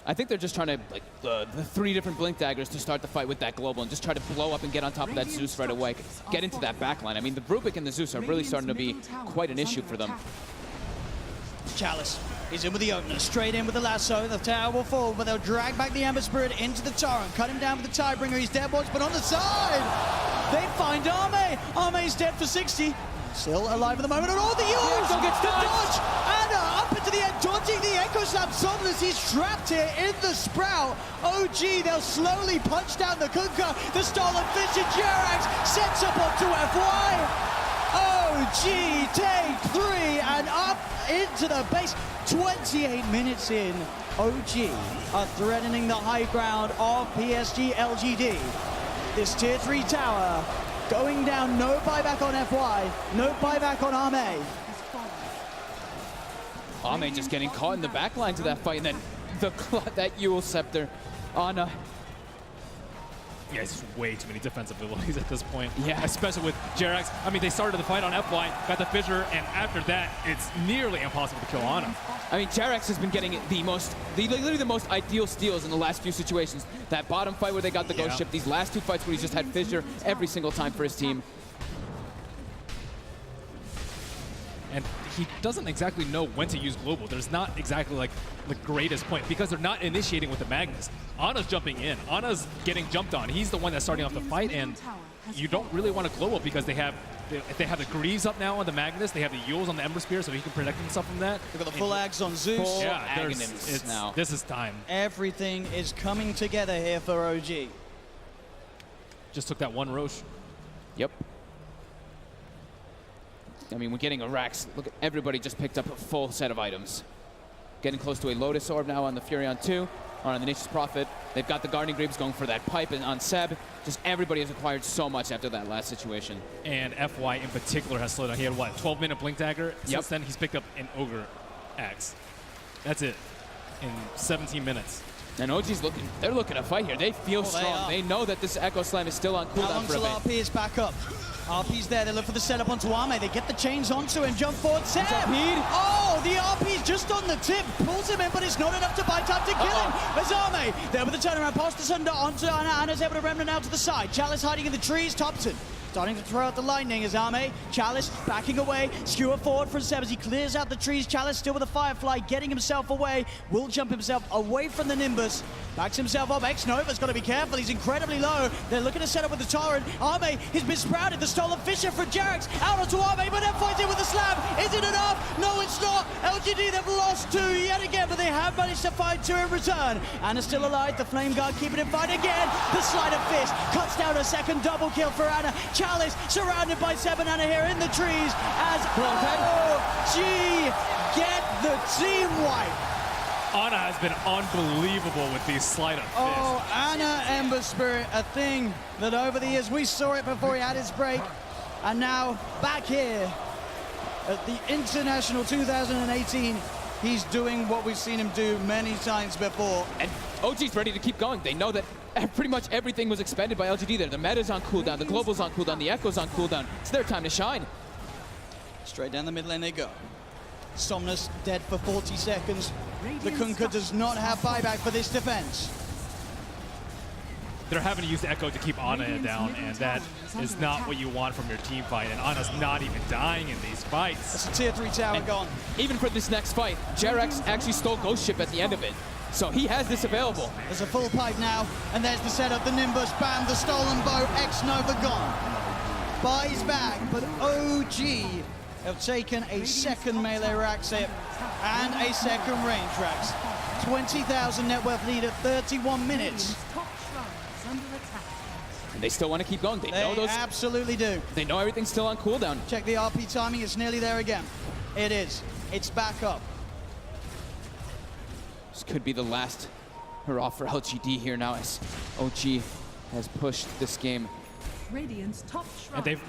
[SPEAKER 7] I think they're just trying to, like, the 3 different Blink Daggers to start the fight with that Global and just try to blow up and get on top of that Zeus right away. Get into that backline. I mean, the Rubik and the Zeus are really starting to be quite an issue for them.
[SPEAKER 6] Chalice is in with the opener, straight in with the lasso. The tower will fall, but they'll drag back the Ember Spirit into the Torrent. Cut him down with the Tidebringer. He's dead once, but on the side, they find Arme. Arme's dead for 60. Still alive at the moment, and all the use!
[SPEAKER 7] Don't get
[SPEAKER 6] the dodge! Anna up into the end, dodging the Echo Slam. Somnus, he's trapped here in the Sprout. OG, they'll slowly punch down the Kunkka. The stolen fish and Jerax sets up onto FY. OG take 3 and up into the base. 28 minutes in, OG are threatening the high ground of PSG.LGD. This tier 3 tower going down, no buyback on FY, no buyback on Arme.
[SPEAKER 7] Arme just getting caught in the back lines of that fight, and then that Yule Scepter on
[SPEAKER 8] Yeah, it's just way too many defensive abilities at this point.
[SPEAKER 7] Yeah.
[SPEAKER 8] Especially with Jerax. I mean, they started the fight on FY, got the fissure, and after that, it's nearly impossible to kill Ana.
[SPEAKER 7] I mean, Jerax has been getting literally the most ideal steals in the last few situations. That bottom fight where they got the Ghost Ship, these last 2 fights where he's just had fissure every single time for his team.
[SPEAKER 8] And he doesn't exactly know when to use Global. There's not exactly like the greatest point because they're not initiating with the Magnus. Ana's jumping in. Ana's getting jumped on. He's the one that's starting off the fight, and you don't really want to Global because they have the Greaves up now on the Magnus. They have the Yules on the Ember Spear, so he can protect himself from that.
[SPEAKER 6] They've got the full Ags on Zeus.
[SPEAKER 8] Yeah,
[SPEAKER 7] now.
[SPEAKER 8] This is time.
[SPEAKER 6] Everything is coming together here for OG.
[SPEAKER 8] Just took that one Roche.
[SPEAKER 7] Yep. I mean, we're getting a Rax. Look, everybody just picked up a full set of items. Getting close to a Lotus Orb now on the Furion 2, or on the Nature's Prophet. They've got the Guardian Greaves going for that pipe, and on Seb, just everybody has acquired so much after that last situation.
[SPEAKER 8] And FY in particular has slowed down. He had what, 12-minute Blink Dagger? Since then, he's picked up an Ogre Axe. That's it, in 17 minutes.
[SPEAKER 7] And OG's they're looking to fight here. They feel strong. They know that this Echo Slam is still on cooldown for a bit.
[SPEAKER 6] RP is back up. RP's there, they look for the setup onto Arme. They get the chains onto him, jump forward, Seb! Oh, the RP's just on the tip, pulls him in, but it's not enough to buy time to kill him. There's Arme, there with the turnaround, past the Sunder onto Anna. Anna's able to remnant out to the side. Chalice hiding in the trees, Thompson starting to throw out the lightning as Arme. Chalice backing away, skewer forward from Seb as he clears out the trees. Chalice still with a Firefly, getting himself away, will jump himself away from the Nimbus. Backs himself up. X-Nova's got to be careful. He's incredibly low. They're looking to set up with the Torrent. Arme has been sprouted. The stolen Fisher from Jerax. Out onto Arme, but then fights in with the slam. Is it enough? No, it's not. LGD, they've lost 2 yet again, but they have managed to find 2 in return. Anna's still alive. The Flame Guard keeping him fight again. The Sleight of Fist cuts down a second double kill for Anna. Chalice surrounded by 7 Anna here in the trees as OG get the team wipe.
[SPEAKER 8] Ana has been unbelievable with these Sleight of Fist.
[SPEAKER 6] Oh, Anna Ember Spirit, a thing that over the years, we saw it before he had his break, and now back here at the International 2018, he's doing what we've seen him do many times before.
[SPEAKER 7] And OG's ready to keep going. They know that pretty much everything was expended by LGD there. The meta's on cooldown, the global's on cooldown, the echo's on cooldown. It's their time to shine.
[SPEAKER 6] Straight down the mid lane they go. Somnus dead for 40 seconds. The Kunkka does not have buyback for this defense.
[SPEAKER 8] They're having to use the Echo to keep Ana down, and that is not what you want from your team fight, and Ana's not even dying in these fights.
[SPEAKER 6] That's a tier 3 tower gone.
[SPEAKER 7] Even for this next fight, Jerax actually stole Ghost Ship at the end of it. So he has this available.
[SPEAKER 6] There's a full pipe now, and there's the setup, the Nimbus, bam, the stolen bow, X-Nova gone. Buys back, but OG have taken a second melee Rax hit and a second range Rax. 20,000 net worth lead at 31 minutes.
[SPEAKER 7] And they still want to keep going. They know those.
[SPEAKER 6] Absolutely do.
[SPEAKER 7] They know everything's still on cooldown.
[SPEAKER 6] Check the RP timing, it's nearly there again. It is. It's back up.
[SPEAKER 7] This could be the last hurrah for LGD here now as OG has pushed this game.
[SPEAKER 8] And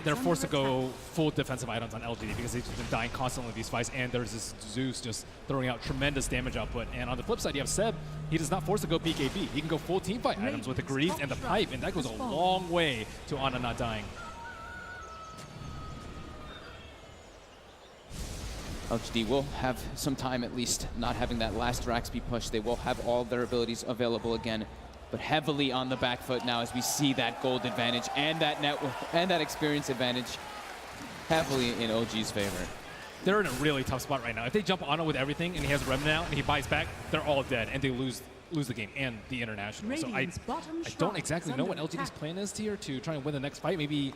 [SPEAKER 8] they're forced to go full defensive items on LGD because they've been dying constantly in these fights, and there's this Zeus just throwing out tremendous damage output. And on the flip side, you have Seb. He does not force to go BKB. He can go full team fight items with the Greaves and the Pipe, and that goes a long way to Ana not dying.
[SPEAKER 7] LGD will have some time, at least, not having that last Drax be pushed. They will have all their abilities available again, but heavily on the back foot now as we see that gold advantage and that network and that experience advantage heavily in OG's favor.
[SPEAKER 8] They're in a really tough spot right now. If they jump on it with everything and he has a Remnant out and he buys back, they're all dead and they lose the game and the international. So I don't exactly know what LGD's plan is here to try and win the next fight. Maybe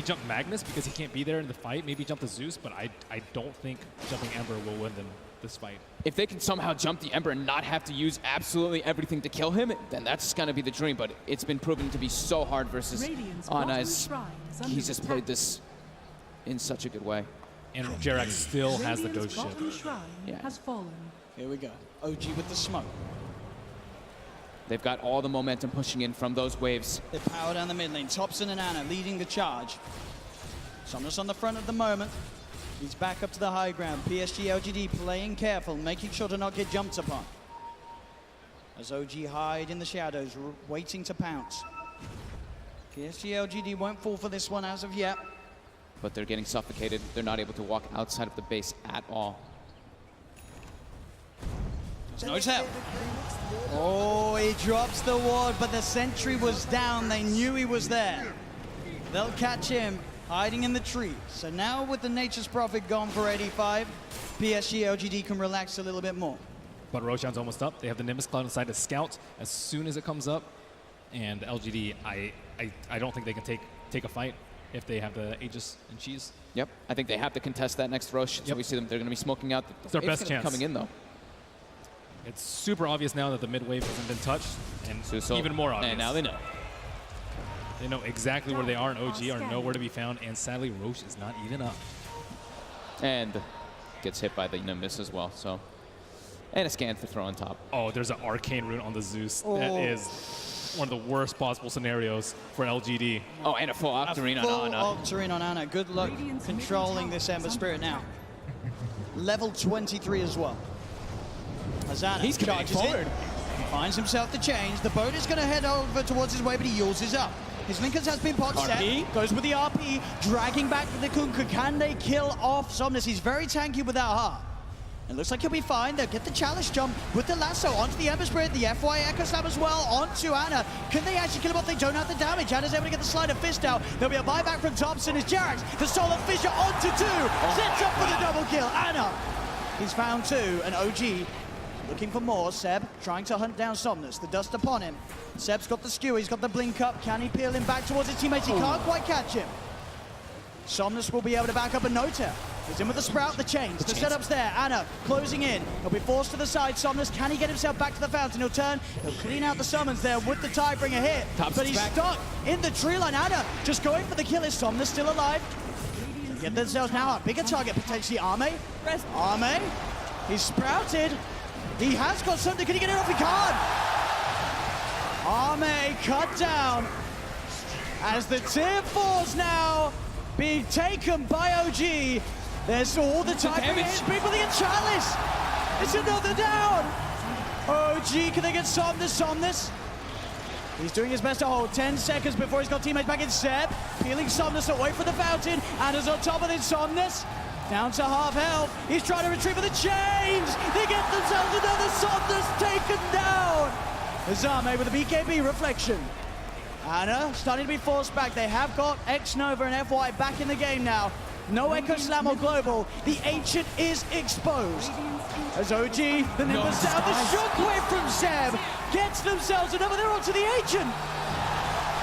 [SPEAKER 8] jump Magnus because he can't be there in the fight. Maybe jump the Zeus, but I don't think jumping Ember will win them this fight.
[SPEAKER 7] If they can somehow jump the Ember and not have to use absolutely everything to kill him, then that's going to be the dream. But it's been proven to be so hard versus Ana, as he's just played this in such a good way.
[SPEAKER 8] And Jerax still has the ghost ship.
[SPEAKER 7] Yeah.
[SPEAKER 9] Has fallen.
[SPEAKER 6] Here we go. OG with the smoke.
[SPEAKER 7] They've got all the momentum pushing in from those waves.
[SPEAKER 6] They power down the mid lane. Thompson and Ana leading the charge. Somnus on the front at the moment. He's back up to the high ground. PSG.LGD playing careful, making sure to not get jumped upon. As OG hide in the shadows, waiting to pounce. PSG.LGD won't fall for this one as of yet.
[SPEAKER 7] But they're getting suffocated. They're not able to walk outside of the base at all.
[SPEAKER 6] There's no tell. Oh, he drops the ward, but the sentry was down. They knew he was there. They'll catch him hiding in the tree. So now with the Nature's Prophet gone for 85, PSG.LGD can relax a little bit more.
[SPEAKER 8] But Roshan's almost up. They have the Nimbus Cloud inside to scout as soon as it comes up. And LGD, I don't think they can take a fight if they have the Aegis and Cheese.
[SPEAKER 7] Yep, I think they have to contest that next Rosh. So we see them, they're going to be smoking out.
[SPEAKER 8] It's their best chance.
[SPEAKER 7] Coming in, though.
[SPEAKER 8] It's super obvious now that the mid wave hasn't been touched, and
[SPEAKER 7] so
[SPEAKER 8] even more obvious.
[SPEAKER 7] And now they know.
[SPEAKER 8] They know exactly where they are, and OG are nowhere to be found, and sadly, Roche is not even up.
[SPEAKER 7] And gets hit by the Nimbus as well, so. And a scan for throw on top.
[SPEAKER 8] Oh, there's an Arcane Rune on the Zeus. Oh. That is one of the worst possible scenarios for LGD.
[SPEAKER 7] Oh, and a full Octarine on Ana.
[SPEAKER 6] Octarine on Ana. Good luck controlling this Ember Spirit now. Level 23 as well. As Ana
[SPEAKER 7] he's charging forward.
[SPEAKER 6] He finds himself the change. The boat is going to head over towards his way, but he uses up. His Linkers has been pot set. Goes with the RP, dragging back the Kunkka. Can they kill off Somnus? He's very tanky without heart. It looks like he'll be fine. They'll get the chalice jump with the lasso onto the Ember Spirit, the FY Echo Slam as well, onto Ana. Can they actually kill him off? They don't have the damage. Ana's able to get the Sleight of Fist out. There'll be a buyback from Thompson as Jerax, the Solar Fissure onto 2. Sets up for the double kill. Ana, he's found 2, and OG looking for more. Seb trying to hunt down Somnus. The dust upon him. Seb's got the skewer. He's got the blink up. Can he peel him back towards his teammates? He can't quite catch him. Somnus will be able to back up a no-tail. He's in with the Sprout, the chains. The setup's there. Ana closing in. He'll be forced to the side. Somnus, can he get himself back to the fountain? He'll turn. He'll clean out the summons there with the Tidebringer hit. But he's stuck in the tree line. Ana just going for the kill. Is Somnus still alive? Get themselves now a bigger target, potentially Arme. Arme, he's sprouted. He has got something. Can he get it off? He can't. Arme cut down as the tier 4's now being taken by OG. There's all the time. People they get Chalice. It's another down. OG, can they get Somnus? He's doing his best to hold 10 seconds before he's got teammates back in. Seb peeling Somnus away from the fountain, and is on top of it. Somnus down to half health. He's trying to retrieve for the chains. They get themselves another Somnus taken down. Azame with a BKB reflection. Ana starting to be forced back. They have got X-Nova and FY back in the game now. No Echo Slam or Global. The Ancient is exposed. As OG, the Nimbus down, the shockwave from Seb gets themselves another. They're onto the Ancient.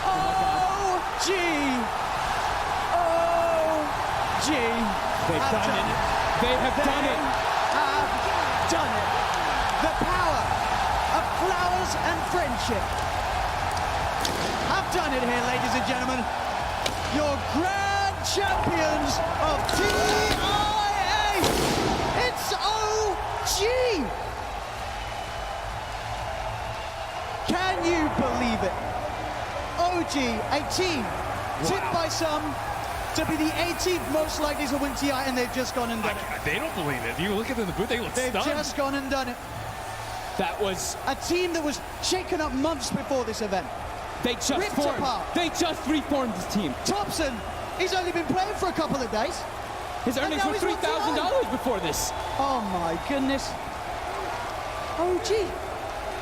[SPEAKER 6] OG. OG.
[SPEAKER 7] They've done it. They have done it.
[SPEAKER 6] Have done it. The power of flowers and friendship have done it here, ladies and gentlemen. Your grand champions of TIA. It's OG. Can you believe it? OG, a team tipped by some to be the 18th most likely to win TI, and they've just gone and done it.
[SPEAKER 8] They don't believe it. You look at them in the booth, they look stunned.
[SPEAKER 6] They've just gone and done it.
[SPEAKER 7] That was
[SPEAKER 6] a team that was shaken up months before this event.
[SPEAKER 7] They just formed. They just reformed this team.
[SPEAKER 6] Thompson, he's only been playing for a couple of days.
[SPEAKER 7] His earnings were $3,000 before this.
[SPEAKER 10] Oh my goodness. OG.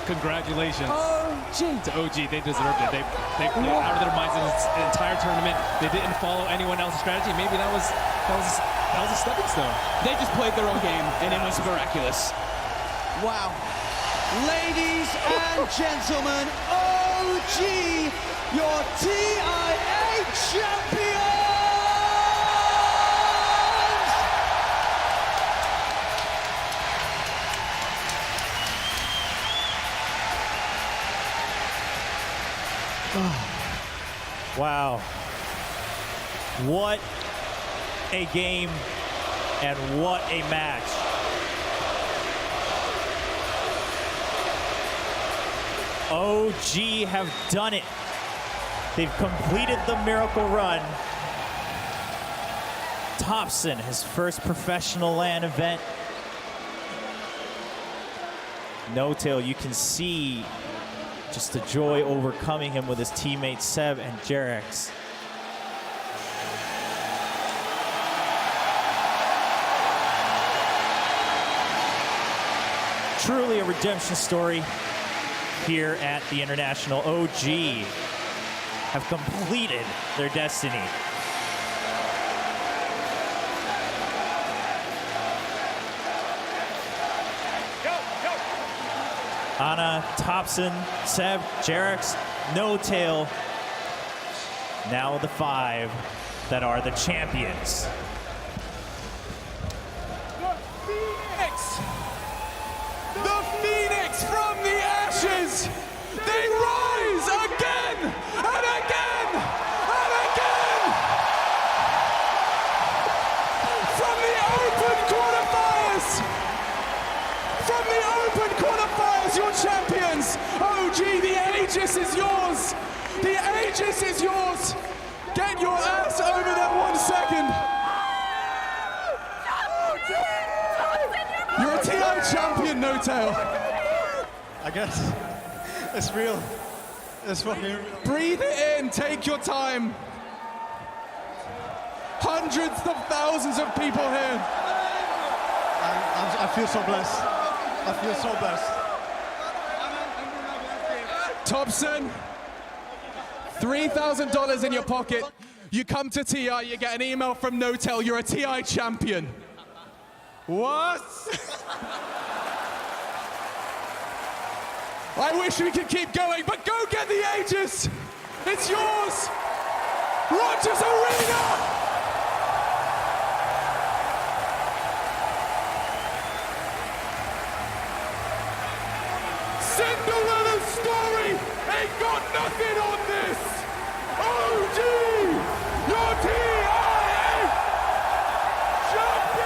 [SPEAKER 8] Congratulations
[SPEAKER 10] OG.
[SPEAKER 8] to OG. They deserved it. They played out of their minds in this entire tournament. They didn't follow anyone else's strategy. Maybe that was a stepping stone.
[SPEAKER 7] They just played their own game, and it was miraculous.
[SPEAKER 10] Wow. Ladies and gentlemen, OG, your TIA champions!
[SPEAKER 1] Wow. What a game and what a match. OG have done it. They've completed the miracle run. Thompson, his first professional LAN event. No-Tail, you can see just the joy overcoming him with his teammates Seb and Jerex. Truly a redemption story here at the International. OG have completed their destiny. Anna, Thompson, Seb, Jerex, No-Tail. Now the 5 that are the champions.
[SPEAKER 10] The Phoenix from the ashes! They rise again and again and again! From the open quarterfinals! From the open quarterfinals, your champions! OG, the Aegis is yours! The Aegis is yours! Get your ass over that 1 second! You're a TI champion, No-Tail.
[SPEAKER 5] I guess it's real. It's fucking real.
[SPEAKER 10] Breathe it in, take your time. Hundreds of thousands of people here.
[SPEAKER 5] I feel so blessed. I feel so blessed.
[SPEAKER 10] Thompson, $3,000 in your pocket. You come to TI, you get an email from No-Tail, you're a TI champion. What? I wish we could keep going, but go get the Aegis! It's yours! Rogers Arena! Cinderella story ain't got nothing on this! OG! Your TIA champion!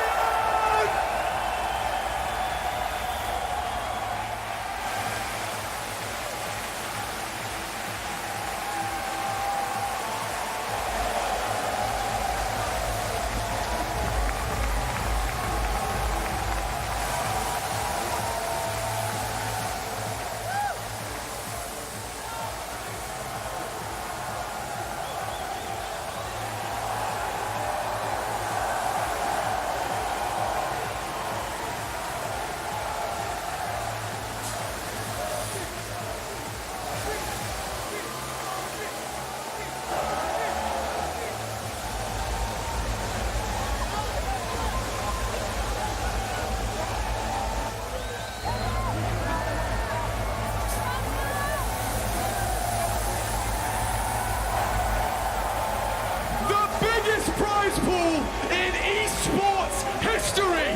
[SPEAKER 10] Prize pool in eSports history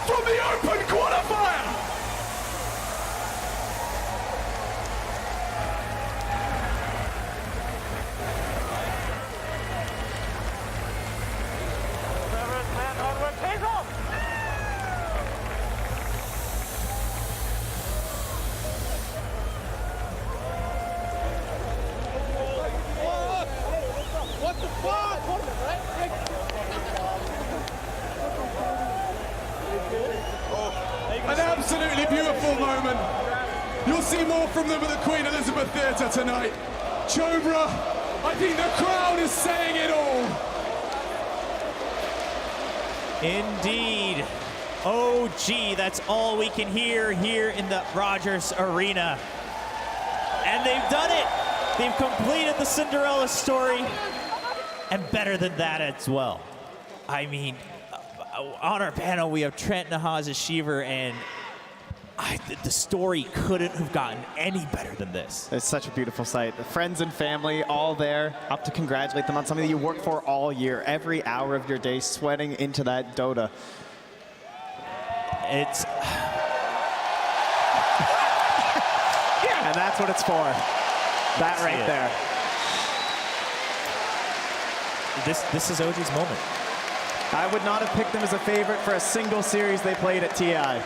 [SPEAKER 10] from the open qualifier. What the fuck? An absolutely beautiful moment. You'll see more from them at the Queen Elizabeth Theatre tonight. Chobra, I think the crowd is saying it all.
[SPEAKER 1] Indeed. OG, that's all we can hear here in the Rogers Arena. And they've done it. They've completed the Cinderella story. And better than that as well. I mean, on our panel, we have Trent Nahas-Shiver, and the story couldn't have gotten any better than this.
[SPEAKER 11] It's such a beautiful sight. The friends and family all there, up to congratulate them on something that you worked for all year, every hour of your day, sweating into that Dota.
[SPEAKER 1] It's...
[SPEAKER 11] Yeah, and that's what it's for. That right there.
[SPEAKER 1] This is OG's moment.
[SPEAKER 11] I would not have picked them as a favorite for a single series they played at TI.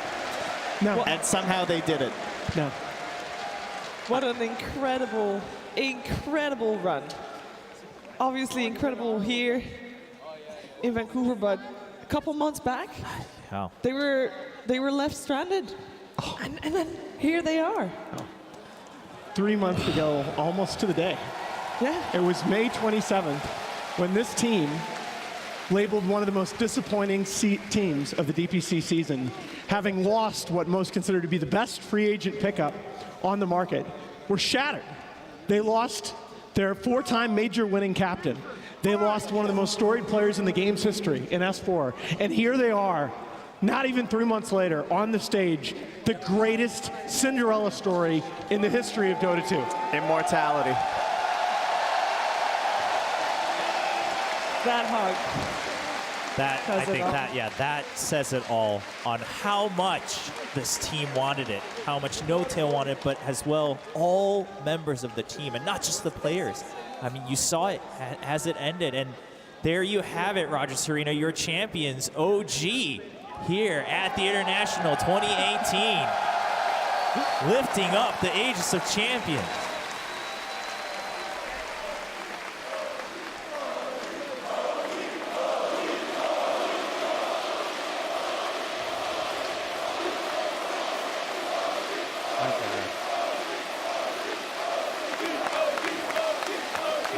[SPEAKER 12] No.
[SPEAKER 11] And somehow they did it.
[SPEAKER 12] No. What an incredible, incredible run. Obviously incredible here in Vancouver, but a couple months back,
[SPEAKER 1] wow.
[SPEAKER 12] they were left stranded. Oh. And then here they are.
[SPEAKER 13] Oh. 3 months ago, almost to the day.
[SPEAKER 12] Yeah.
[SPEAKER 13] It was May 27th when this team, labeled one of the most disappointing teams of the DPC season, having lost what most consider to be the best free agent pickup on the market, were shattered. They lost their 4-time major winning captain. They lost one of the most storied players in the game's history in S4. And here they are, not even 3 months later, on the stage, the greatest Cinderella story in the history of Dota 2.
[SPEAKER 11] Immortality.
[SPEAKER 12] That hug.
[SPEAKER 1] That says it all on how much this team wanted it, how much No Tail wanted, but as well all members of the team, and not just the players. I mean, you saw it as it ended, and there you have it, Rogers Arena, your champions, OG, here at the International 2018, lifting up the Aegis of Champions.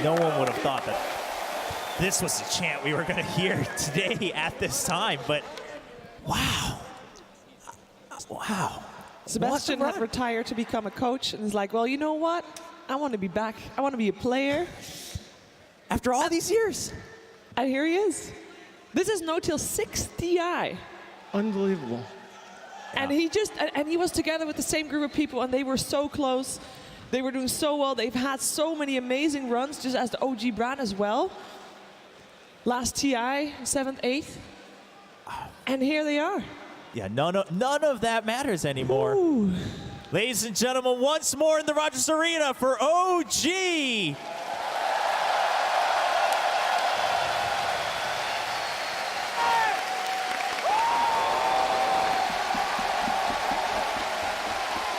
[SPEAKER 1] No one would have thought that this was the chant we were going to hear today at this time, but wow. Wow.
[SPEAKER 12] Sebastian had retired to become a coach, and he's like, well, you know what? I want to be back. I want to be a player.
[SPEAKER 1] After all these years.
[SPEAKER 12] And here he is. This is No Tail's 6th DI.
[SPEAKER 13] Unbelievable.
[SPEAKER 12] And he was together with the same group of people, and they were so close. They were doing so well. They've had so many amazing runs, just as the OG brand as well. Last TI, 7th, 8th. And here they are.
[SPEAKER 1] Yeah, none of that matters anymore.
[SPEAKER 12] Ooh.
[SPEAKER 1] Ladies and gentlemen, once more in the Rogers Arena for OG.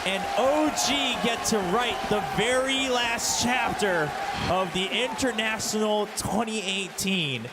[SPEAKER 1] And OG get to write the very last chapter of the International 2018.